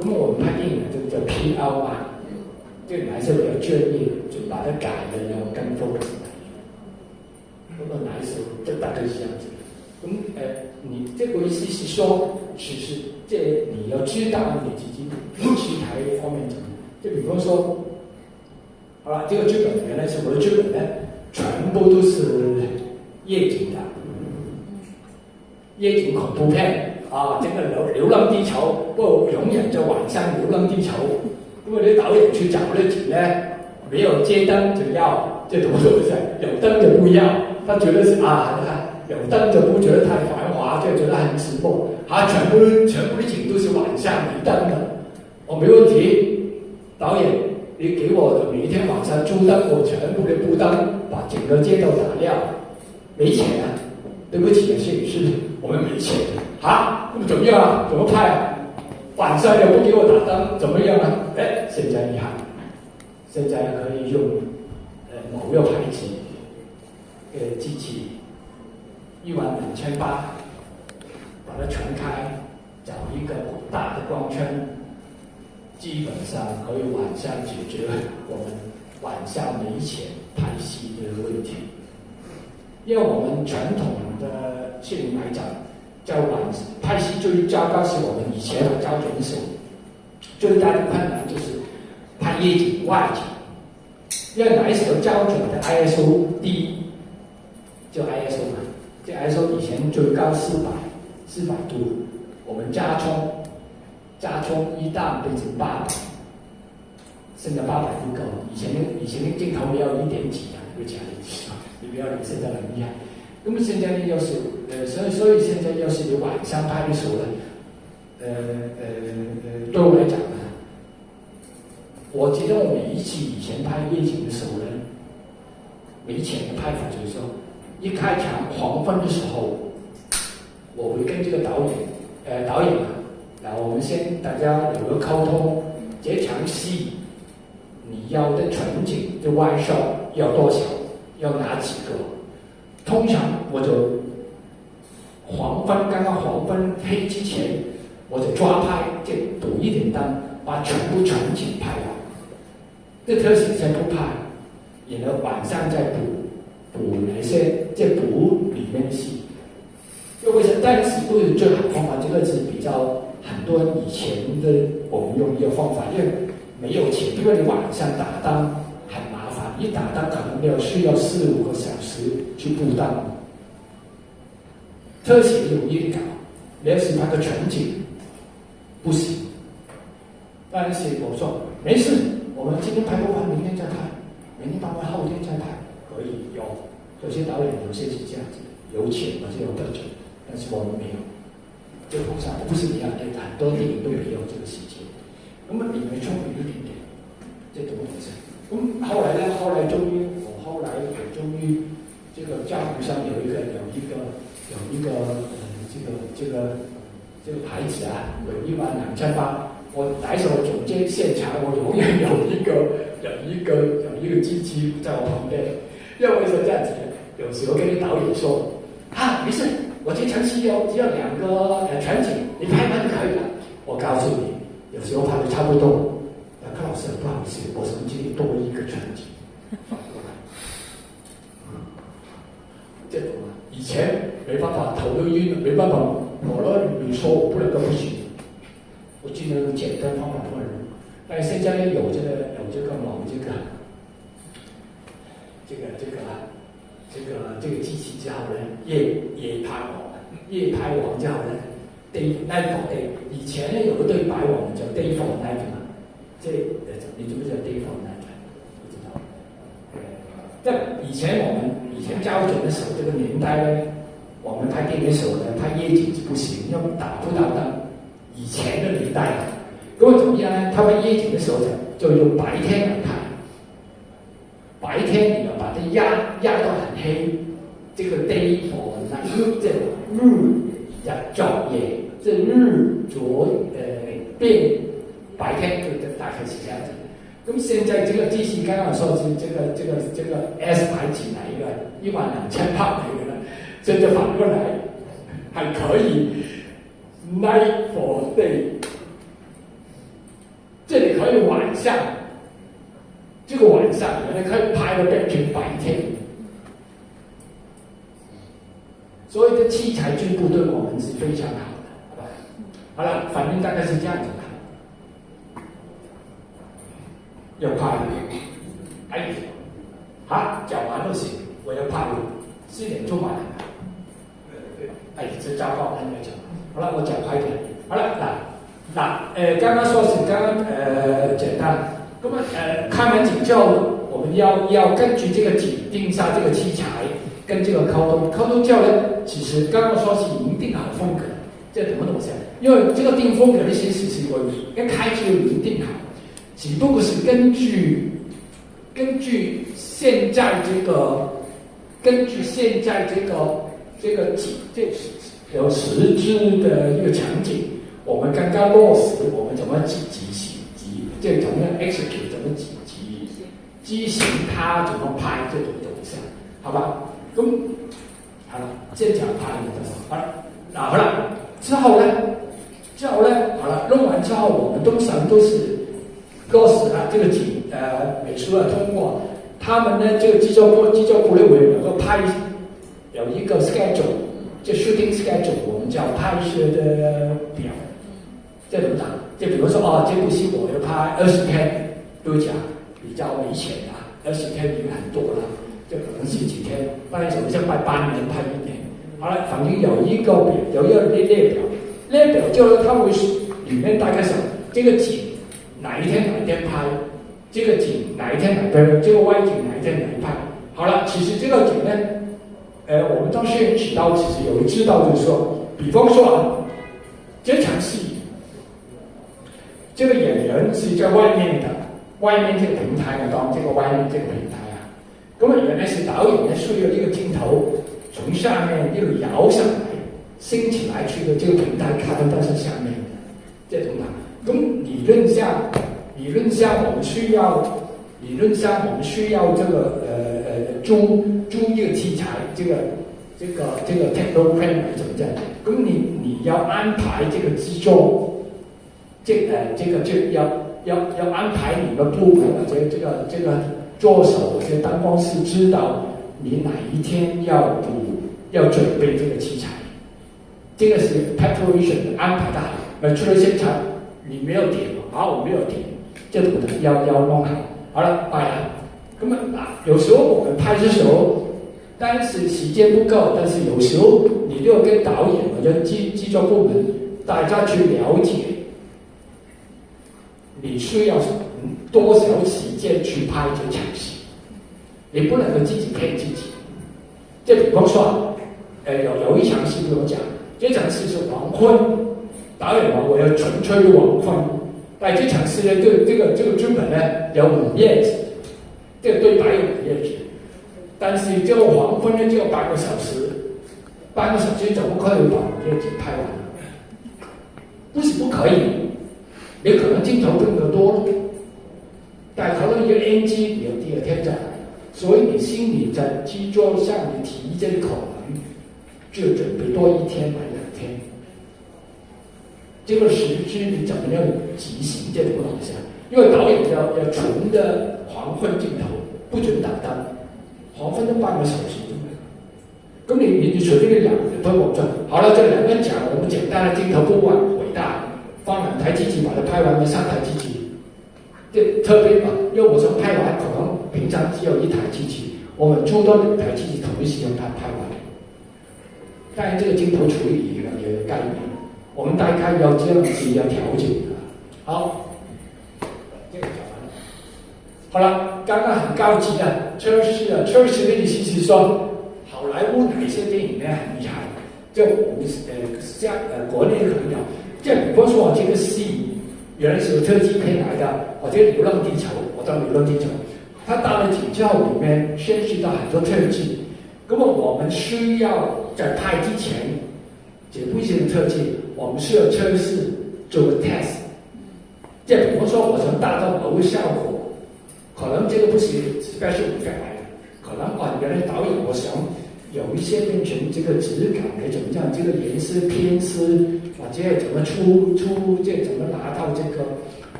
咁我們拍電影就叫 PL man， 即係乃是比較專業，就把它改了，然後跟風。咁個乃是就大概是這樣子。咁你這個意思是說，其實這你要知道你自己夫妻台方面怎麼，就比方說，好了，這個劇本原來是我的劇本呢，全部都是夜景的，夜景恐怖片。啊，這個流浪地球，不過永遠就晚上流浪地球。因為啲導演去找那景呢，沒有街燈就要，這懂不懂？有燈就不要，他覺得是有燈就不覺得太繁華，就覺得很寂寞。全部的景都是晚上沒燈的，我沒問題。導演，你給我每天晚上租燈，我全部的布燈，把整個街道打亮。沒錢啊，對不起啊，攝影師，我們沒錢。那麼怎麼樣啊？怎麼拍啊？晚上又不給我打燈，怎麼樣啊？現在厲害，現在可以用某個牌子機器，12800，把它全開，找一個大的光圈，基本上可以晚上解決我們晚上沒錢拍戲的問題。因為我們傳統的攝影來講，叫拍戲最糟糕是我們以前的膠卷手，最大的困難就是拍夜景外景，因為那時候膠卷的 ISO 低，就 ISO 嘛，這 ISO 以前最高400度，我們加沖一旦變成800，現在800不夠，以前的鏡頭沒有1.幾啊，會加1幾嘛，你不要你現在很厲害。那麼現在呢，要是所以現在要是你晚上拍的時候呢，對我來講呢，我記得我每一次以前拍夜景的時候呢，以前的拍法就是說，一開場黃昏的時候，我會跟這個導演啊，然後我們先大家有個溝通，這場戲你要的全景的外效要多少，要哪幾個？通常我就剛剛黃昏黑之前，我就抓拍，就補一點燈，把全部全景拍完。這特寫先不拍，然後晚上再補那些，再補裡面的戲。因為但是不是最好方法，這個是比較很多人以前的我們用一個方法，因為沒有錢，因為你晚上打燈很麻煩，一打燈可能要需要4-5個小時去補燈。特寫容易搞，你要是拍個全景不行。但是我說沒事，我們今天拍不完，明天再拍，明天拍完後天再拍，可以有些導演有些是這樣子，有錢或者有特權，但是我們沒有。這個通常不是一樣的，很多電影都沒有這個時間。咁啊，裡面充裕一點點，這怎麼回事？咁後來呢？後來終於這個江湖上有一個牌子啊，有12800。我來時候總監現場，我永遠有一個機器在我旁邊，因為是這樣子，有時候跟你導演說沒事，我這場戲只要2個全景，你拍就可以了。我告訴你，有時候拍得差不多，柯老師不好意思，我曾經多一個全景。這種啊，以前沒辦法，頭都暈了，沒辦法，我你說我不能夠不行，我只能用簡單方法問人。但是現在呢，有這個機器之後呢，夜拍王之後呢 ，night for day。以前呢有個對白我們叫 day for night 嘛，這你知不知道 day for night？ 不知道。在以前膠卷的時候，這個年代呢，我们拍电影的时候呢，拍夜景是不行，要达不到以前的年代了。那么怎么样呢？他们夜景的时候就用白天来拍，白天你要把它压到很黑，这个 day for night， 这日昼夜，这日变白天就大概是这样子。那么现在这个机器刚刚说是这个 S 牌进来一个12000帕的一个，现在反过来还可以 night for day， 这里可以晚上，这个晚上原来可以拍的变成白天，所以这器材进步对我们是非常好的，好吧？好了，反正大概是这样子的。要拍了，哎，好，讲完了行，我要拍了，4点钟完了。哎，这糟糕，还没讲。好了，我讲快点。好了，刚刚说是简单，那么看完景之后，我们要根据这个景定下这个器材跟这个沟通之后呢，其实刚刚说是已经定好风格，这怎么东西啊？因为这个定风格的其实是我一开始已经定好。只不过是根据现在这个有实质的一个场景，我们刚刚落实，我们怎么这怎么 execute 怎么执行它怎么拍这种东西，好吧？咁好了，先讲拍的，好了，之后呢，好了，弄完之后，我们通常都是。落实了这个美术啊，通过他们呢这个制作部认为能够有一个 schedule， 这 shooting schedule 我们叫拍摄的表，这怎么讲？就比如说这部戏我要拍20天，都讲比较没钱啊，20天已经很多了，就可能是几天，拍手像拍半年、拍1年，好了，反正有一个表，有一个列表，列表就是它会里面大概是这个景。哪一天拍，这个景哪一天拍，这个外景哪一天拍。好了，其实这个景呢，我们当时知道，其实有知道就是说，比方说这场戏，这个演员是在外面的，外面这个平台当这个外面这个平台啊，那么原来是导演呢需要一个镜头从下面一路摇上来，升起来去的这个平台看到是下面的，这种的。咁理论上我们需要这个租一个器材，这个 techno frame 怎么讲？咁你要安排这个制作，这个就要安排你们部门或者这个助手或者灯光师知道你哪一天要准备这个器材，这个是 preparation 安排的好，出了现场。你没有点，我没有点，这种的要弄好。好了，拍了。那么有时候我们拍的时候，但是时间不够，但是有时候你就要跟导演或者制作部门大家去了解，你需要多少时间去拍这场戏，你不能够自己骗自己。就比方说，有一场戏跟我讲，这场戏是黄昏。导演我要纯粹的黄昏，但这场戏呢，这个剧本呢有5页纸，这个对白有5页纸，但是这个黄昏呢就要半个小时怎么可以把5页纸拍完？不是不可以，你可能镜头更多，但可能一个 NG 你要第2天再来，所以你心里在制作上你提这个可能就准备多1天或2天。这个实质你怎么样执行这种东西啊？因为导演要纯的黄昏镜头，不准打灯，黄昏都半个小时。咁你除非你2个推广转，好了，这2个人讲我们简单的镜头不完伟大，放2台机器把它拍完了，3台机器，这特别嘛，因为我说拍完可能平常只有1台机器，我们租多2台机器同一时间拍完。当然这个镜头处理也有概念。我们大概要这样子要调整的。好，这个讲完了。好了，刚刚很高级的车市的意思是说，好莱坞哪些电影呢很厉害？就我们国内的朋友，就比方说我这个戏原来是有特技片来的，我这个《流浪地球》，我到《流浪地球》，它到了警校里面涉及到很多特技，那么我们需要在拍之前，这部戏的特技，我们需要测试做个 test。即係比方說，我想達到某個效果，可能這個不是 special effect 來的，可能原來導演我想有一些變成這個質感嘅怎麼樣，這個顏色偏絲，或者係怎麼出，即係怎麼拿到這個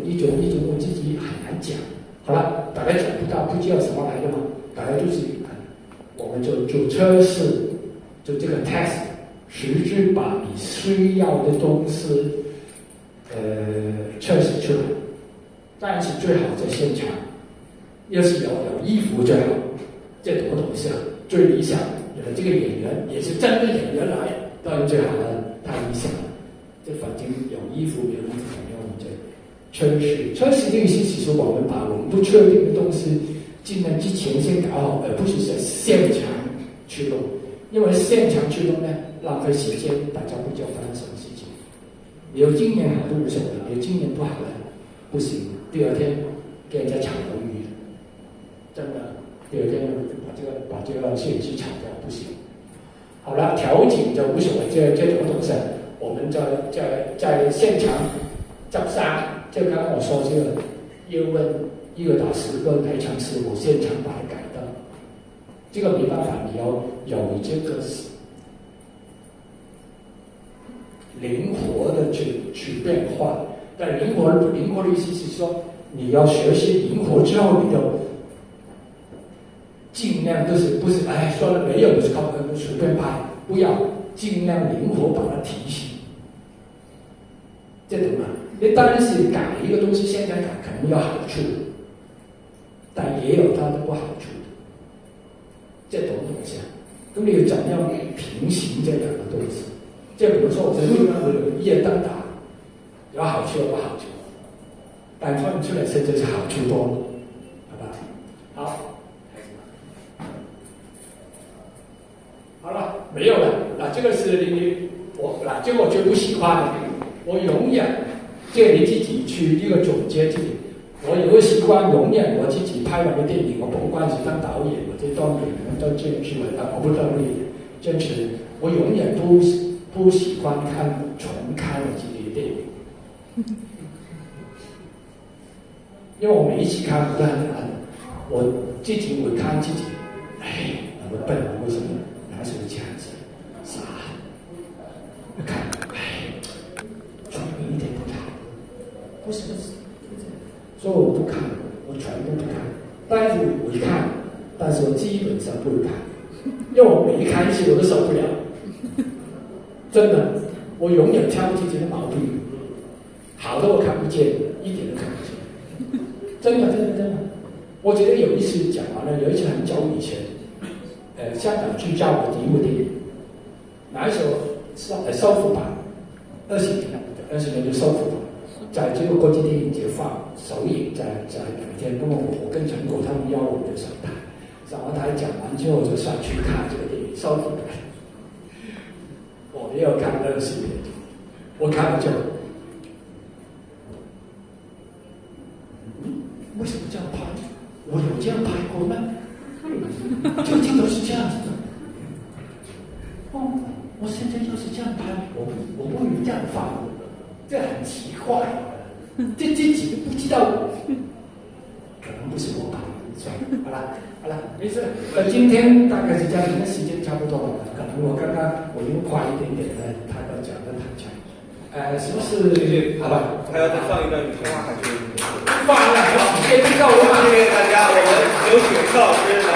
一種我自己很難講。好了，大家講不到，不知道什麼來的嘛，大家就是我們就測試，就這個 test，實質把你需要的東西。測試出來，當然是最好在現場。要是有衣服最好，這多東西啊，最理想。有了這個演員也是真的演員來，當然最好了，太理想了。這反正有衣服有衣服，我們就測試。測試這個意思是說，我們把我們不確定的東西，盡量之前先搞好，而不是在現場去弄。因為現場去弄呢，浪費時間，大家不知道發生什麼事情。有經驗好都無所謂，有經驗不好的不行。第二天給人家炒魷魚，真的，第二天把這個攝影師炒掉不行。好了，調景就無所謂，這種東西我們在現場執生，就剛剛我說這個，要問一個打10個來嘗試，我現場把它改的，這個沒辦法，你要有這個靈活的去變化，但靈活的意思是說，你要學習靈活之後，你就盡量不是說了沒有就靠隨便拍，不要盡量靈活把它提醒，這懂嗎？你當然是改一個東西，現在改可能有好處，但也有它的不好處，這懂不懂先？咁你要怎樣平行這兩個東西？即係比如說，我在路上會有一夜燈打，有好處有不好處，但放出來現在是好處多，好吧？好，好了，沒有了。這個是這個我最不喜歡的。我永遠，這個你自己去一個總結自己。我有個習慣，永遠我自己拍完個電影，我不管是當導演或者當演員、當監製我不當監製，我永遠不喜歡重看我自己的電影，因為我每一次看我都很難，我自己會看自己，我笨，為什麼拿手這樣子，傻，看，專業一點不看，不是，所以我不看，我全部不看，但是我會看，但是我基本上不會看，因為我每一看一次我都受不了。真的，我永遠挑自己的毛病，好的我看不見，一點都看不見。真的，我記得有一次講完了，有一次很久以前，香港劇照我第一部電影，那時候修復版，20年就修復版，在這個國際電影節放首映，在兩天，咁我跟陳果他們邀我就上台講完之後就上去看這個電影修復版。我也有看20年，我看了就，為什麼這樣拍？我有這樣拍過嗎？這個鏡頭是這樣子的。我現在要是這樣拍，我不會這樣放，這很奇怪，這自己都不知道，可能不是我拍的。好了，沒事。今天大概是這樣，今天時間差不多了。可能我剛剛我用快一點點的，他要講的太長。是不是？好吧。還要再放一段你聽話還是？放了，時間夠了嗎？謝謝大家，我們有請邵老師。